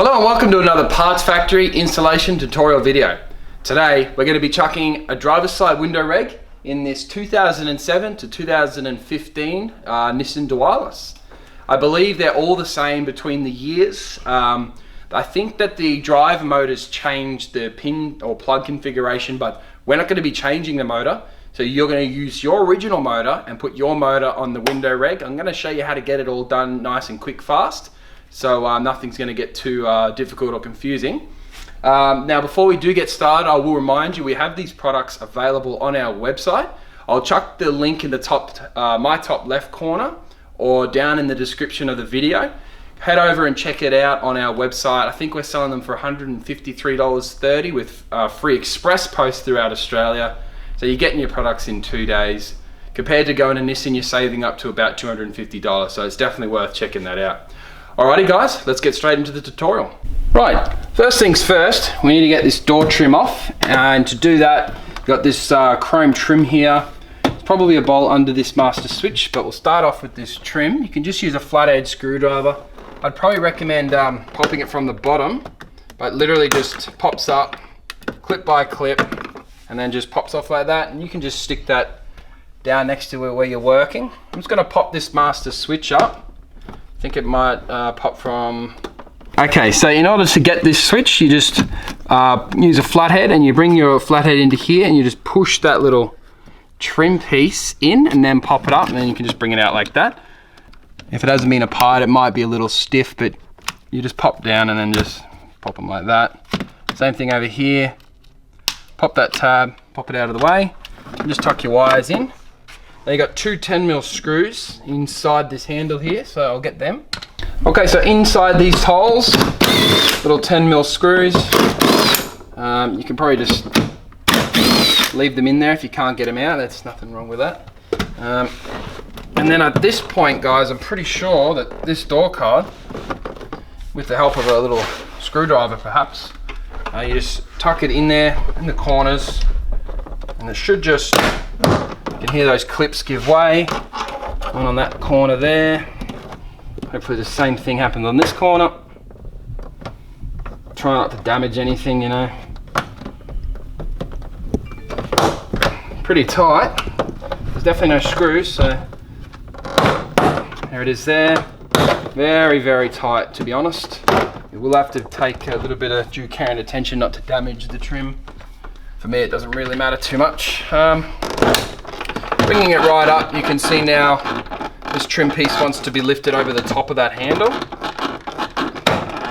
Hello and welcome to another Parts Factory installation tutorial video. Today we're going to be chucking a driver's side window reg in this 2007 to 2015 Nissan Dualis. I believe they're all the same between the years. I think that the drive motor's changed the pin or plug configuration, but we're not going to be changing the motor. So you're going to use your original motor and put your motor on the window reg. I'm going to show you how to get it all done nice and quick fast. So nothing's going to get too difficult or confusing. Now before we do get started, I will remind you we have these products available on our website. I'll chuck the link in the top, my top left corner, or down in the description of the video. Head over and check it out on our website. I think we're selling them for $153.30 with free express post throughout Australia. So you're getting your products in 2 days. Compared to going to Nissan, you're saving up to about $250. So it's definitely worth checking that out. Alrighty guys, let's get straight into the tutorial. Right, first things first, we need to get this door trim off, and to do that, we've got this chrome trim here. It's probably a bolt under this master switch, but we'll start off with this trim. You can just use a flathead screwdriver. I'd probably recommend popping it from the bottom, but literally just pops up, clip by clip, and then just pops off like that, and you can just stick that down next to where you're working. I'm just gonna pop this master switch up. I think it might pop from... Okay, so in order to get this switch, you just use a flathead, and you bring your flathead into here, and you just push that little trim piece in, and then pop it up, and then you can just bring it out like that. If it hasn't been applied, it might be a little stiff, but you just pop down and then just pop them like that. Same thing over here. Pop that tab, pop it out of the way, and just tuck your wires in. Now you got two 10mm screws inside this handle here, so I'll get them. Okay, so inside these holes, little 10mm screws. You can probably just leave them in there if you can't get them out. There's nothing wrong with that. And then at this point, guys, I'm pretty sure that this door card, with the help of a little screwdriver perhaps, you just tuck it in there in the corners, and it should just... You can hear those clips give way. One on that corner there. Hopefully the same thing happens on this corner. Try not to damage anything, you know. Pretty tight. There's definitely no screws, so there it is there. Very, very tight, to be honest. You will have to take a little bit of due care and attention not to damage the trim. For me, it doesn't really matter too much. Bringing it right up, you can see now this trim piece wants to be lifted over the top of that handle.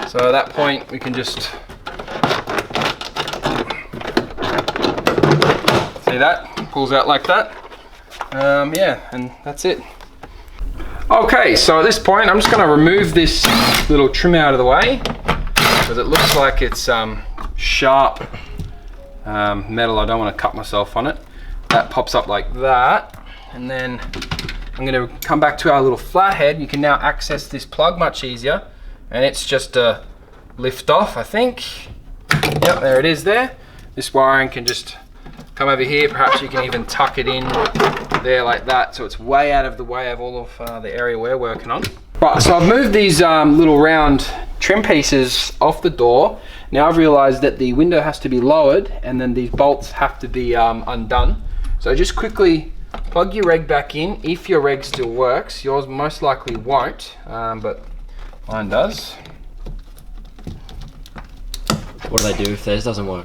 So at that point, we can just see that, pulls out like that. Yeah, and that's it. Okay, so at this point, I'm just going to remove this little trim out of the way, because it looks like it's sharp metal. I don't want to cut myself on it. That pops up like that, and then I'm going to come back to our little flathead. You can now access this plug much easier, and it's just a lift off, I think. Yep, there it is there. This wiring can just come over here. Perhaps you can even tuck it in there like that, so it's way out of the way of all of the area we're working on. Right, so I've moved these little round trim pieces off the door. Now I've realized that the window has to be lowered, and then these bolts have to be undone. So just quickly plug your reg back in, if your reg still works. Yours most likely won't, but mine does. What do they do if theirs doesn't work?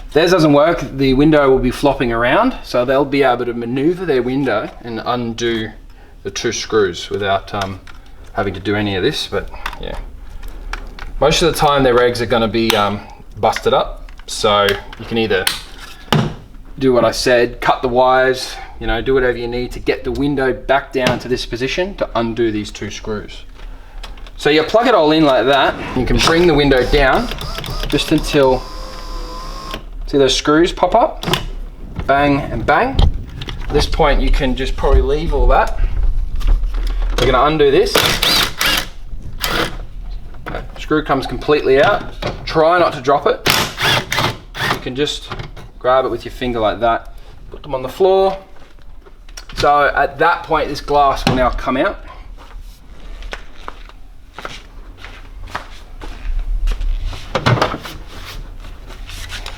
If theirs doesn't work, the window will be flopping around, so they'll be able to maneuver their window and undo the two screws without having to do any of this. But yeah, most of the time their regs are going to be busted up, so you can either do what I said, cut the wires, you know, do whatever you need to get the window back down to this position to undo these two screws. So you plug it all in like that. You can bring the window down just until, see those screws pop up? Bang and bang. At this point you can just probably leave all that. We're gonna undo this. Screw comes completely out. Try not to drop it. You can just grab it with your finger like that, put them on the floor. So at that point, this glass will now come out.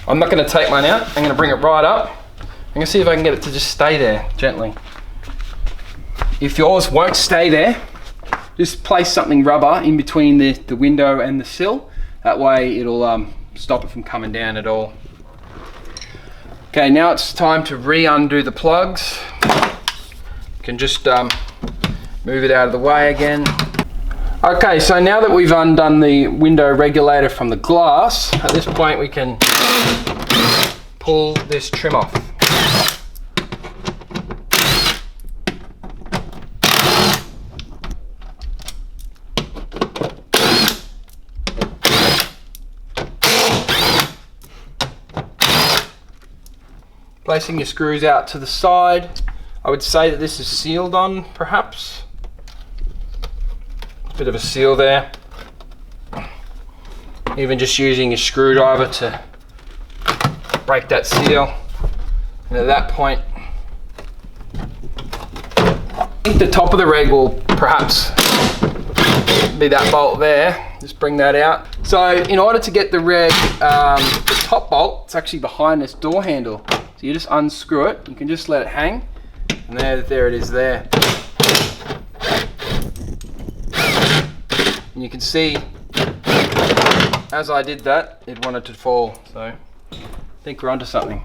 I'm not going to take mine out. I'm going to bring it right up. I'm going to see if I can get it to just stay there gently. If yours won't stay there, just place something rubber in between the window and the sill. That way it'll stop it from coming down at all. Okay, now it's time to undo the plugs. You can just move it out of the way again. Okay, so now that we've undone the window regulator from the glass, at this point we can pull this trim off. Placing your screws out to the side. I would say that this is sealed on, perhaps. Bit of a seal there. Even just using your screwdriver to break that seal. And at that point, I think the top of the reg will perhaps be that bolt there. Just bring that out. So in order to get the reg, the top bolt, it's actually behind this door handle. So you just unscrew it, you can just let it hang, and there it is there. And you can see, as I did that, it wanted to fall. So I think we're onto something.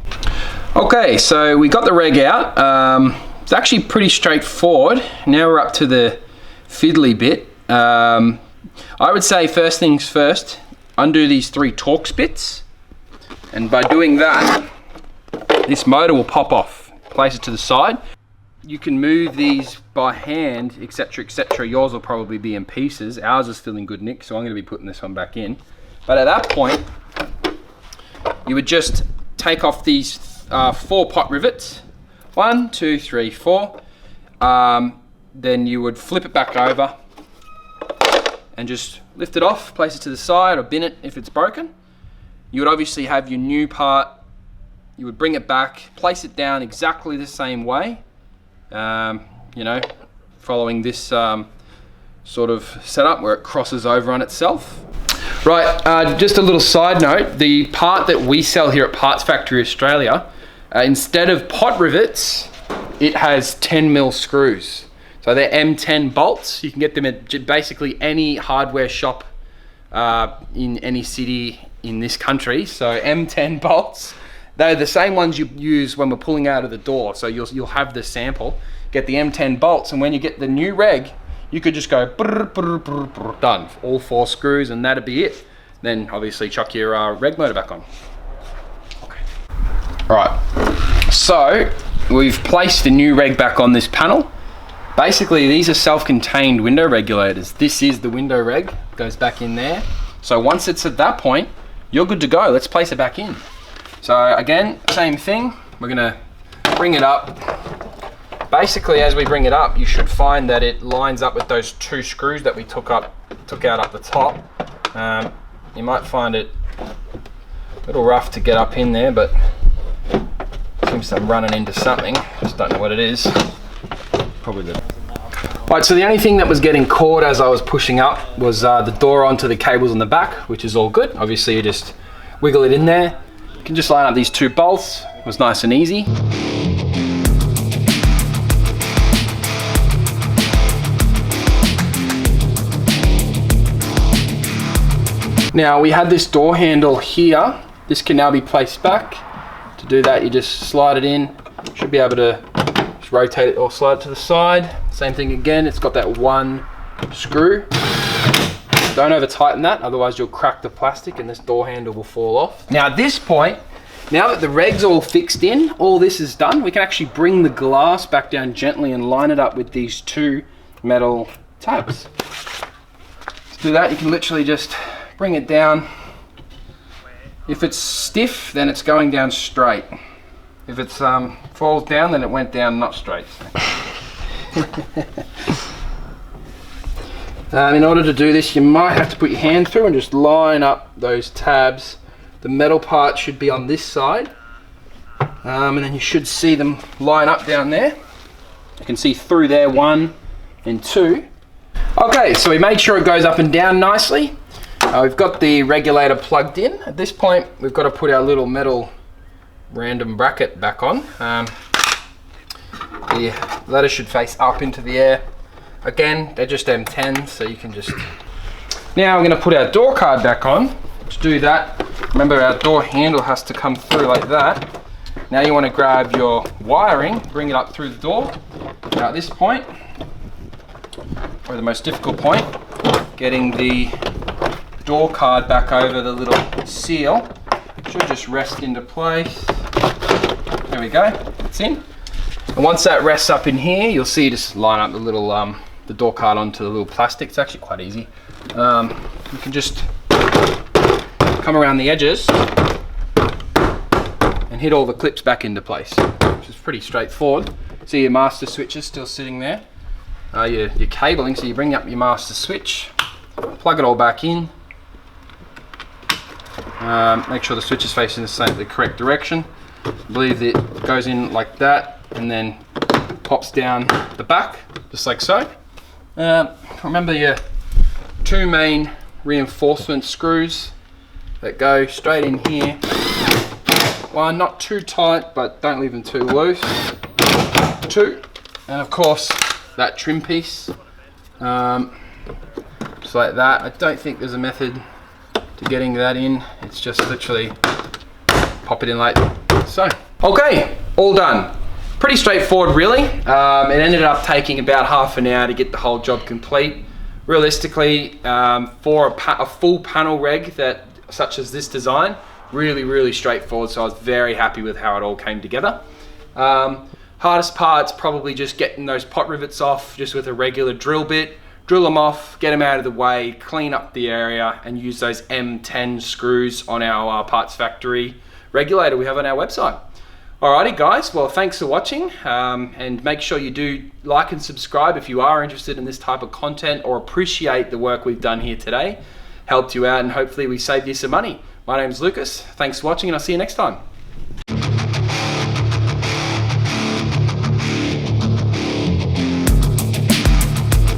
Okay, so we got the reg out. It's actually pretty straightforward. Now we're up to the fiddly bit. I would say first things first, undo these 3 Torx bits. And by doing that, this motor will pop off. Place it to the side. You can move these by hand, etc, etc. Yours will probably be in pieces. Ours is still in good nick, so I'm going to be putting this one back in. But at that point, you would just take off these 4 pot rivets. 1, 2, 3, 4. Then you would flip it back over and just lift it off, place it to the side, or bin it if it's broken. You would obviously have your new part. You would bring it back, place it down exactly the same way, you know, following this sort of setup where it crosses over on itself. Right, just a little side note, the part that we sell here at Parts Factory Australia, instead of pot rivets, it has 10mm screws. So they're M10 bolts. You can get them at basically any hardware shop in any city in this country. So M10 bolts. They're the same ones you use when we're pulling out of the door. So you'll have the sample, get the M10 bolts, and when you get the new reg, you could just go brr, brr, brr, brr, done. All 4 screws, and that'd be it. Then obviously chuck your reg motor back on. Okay. All right, so we've placed the new reg back on this panel. Basically, these are self-contained window regulators. This is the window reg, goes back in there. So once it's at that point, you're good to go. Let's place it back in. So again, same thing, we're gonna bring it up. Basically, as we bring it up, you should find that it lines up with those 2 screws that we took out up the top. You might find it a little rough to get up in there, but it seems I'm running into something. Just don't know what it is. Probably the... Right, so the only thing that was getting caught as I was pushing up was the door onto the cables on the back, which is all good. Obviously, you just wiggle it in there. You can just line up these 2 bolts. It was nice and easy. Now we had this door handle here. This can now be placed back. To do that, you just slide it in. Should be able to just rotate it or slide it to the side. Same thing again, it's got that 1 screw. Don't over tighten that, otherwise you'll crack the plastic and this door handle will fall off. Now at this point, now that the reg's all fixed in, all this is done, we can actually bring the glass back down gently and line it up with these 2 metal tabs. To do that, you can literally just bring it down. If it's stiff, then it's going down straight. If it falls down, then it went down not straight. In order to do this, you might have to put your hand through and just line up those tabs. The metal part should be on this side, and then you should see them line up down there. You can see through there, 1 and 2. Okay, so we made sure it goes up and down nicely. We've got the regulator plugged in. At this point, we've got to put our little metal random bracket back on. The letter should face up into the air. Again, they're just M10s, so you can just... Now we're going to put our door card back on. To do that, remember our door handle has to come through like that. Now you want to grab your wiring, bring it up through the door. Now at this point, or the most difficult point, getting the door card back over the little seal. Should just rest into place. There we go, it's in. And once that rests up in here, you'll see just line up the little the door card onto the little plastic. It's actually quite easy. You can just come around the edges and hit all the clips back into place, which is pretty straightforward. See your master switch is still sitting there. Your cabling, so you bring up your master switch, plug it all back in. Make sure the switch is facing the correct direction. I believe it goes in like that and then pops down the back, just like so. Remember your two main reinforcement screws that go straight in here. One, not too tight, but don't leave them too loose. Two, and of course that trim piece, just like that. I don't think there's a method to getting that in. It's just literally pop it in like so. Okay, all done. Pretty straightforward, really. It ended up taking about half an hour to get the whole job complete. Realistically, for a full panel reg such as this design, really straightforward. So I was very happy with how it all came together. Hardest part's probably just getting those pot rivets off just with a regular drill bit. Drill them off, get them out of the way, clean up the area, and use those M10 screws on our Parts Factory regulator we have on our website. Alrighty guys, well thanks for watching, and make sure you do like and subscribe if you are interested in this type of content or appreciate the work we've done here today. Helped you out and hopefully we saved you some money. My name's Lucas, thanks for watching and I'll see you next time.